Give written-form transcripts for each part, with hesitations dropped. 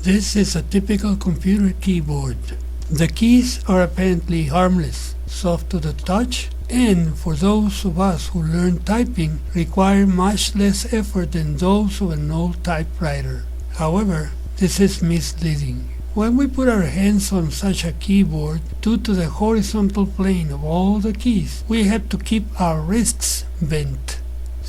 This is a typical computer keyboard. The keys are apparently harmless, soft to the touch, and for those of us who learn typing require much less effort than those of an old typewriter. However, this is misleading. When we put our hands on such a keyboard, due to the horizontal plane of all the keys, we have to keep our wrists bent.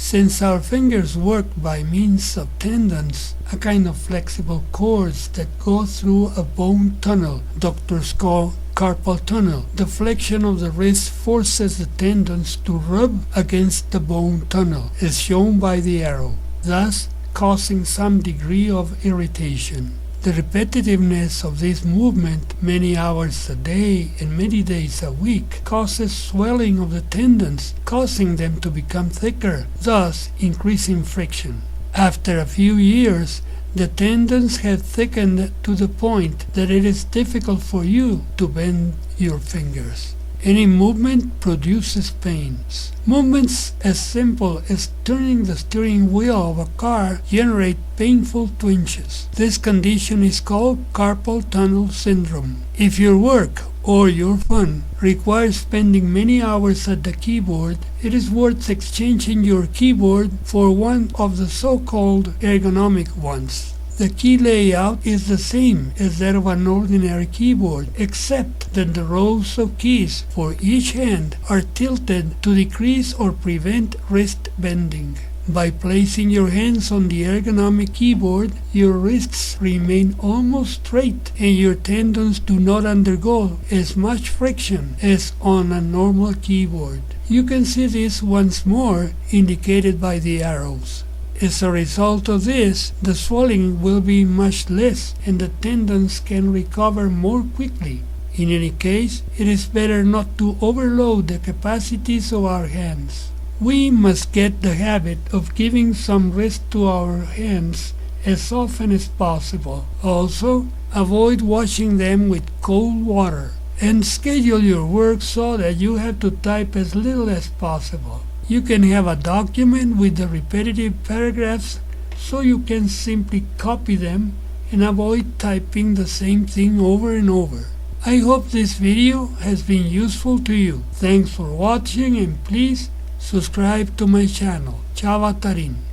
Since our fingers work by means of tendons, a kind of flexible cords that go through a bone tunnel, doctors call carpal tunnel, the flexion of the wrist forces the tendons to rub against the bone tunnel, as shown by the arrow, thus causing some degree of irritation. The repetitiveness of this movement, many hours a day and many days a week, causes swelling of the tendons, causing them to become thicker, thus increasing friction. After a few years, the tendons have thickened to the point that it is difficult for you to bend your fingers. Any movement produces pains. Movements as simple as turning the steering wheel of a car generate painful twinges. This condition is called carpal tunnel syndrome. If your work or your fun requires spending many hours at the keyboard, it is worth exchanging your keyboard for one of the so-called ergonomic ones. The key layout is the same as that of an ordinary keyboard, except that the rows of keys for each hand are tilted to decrease or prevent wrist bending. By placing your hands on the ergonomic keyboard, your wrists remain almost straight and your tendons do not undergo as much friction as on a normal keyboard. You can see this once more, indicated by the arrows. As a result of this, the swelling will be much less and the tendons can recover more quickly. In any case, it is better not to overload the capacities of our hands. We must get the habit of giving some rest to our hands as often as possible. Also, avoid washing them with cold water and schedule your work so that you have to type as little as possible. You can have a document with the repetitive paragraphs so you can simply copy them and avoid typing the same thing over and over. I hope this video has been useful to you. Thanks for watching and please subscribe to my channel. Ciao Tarin.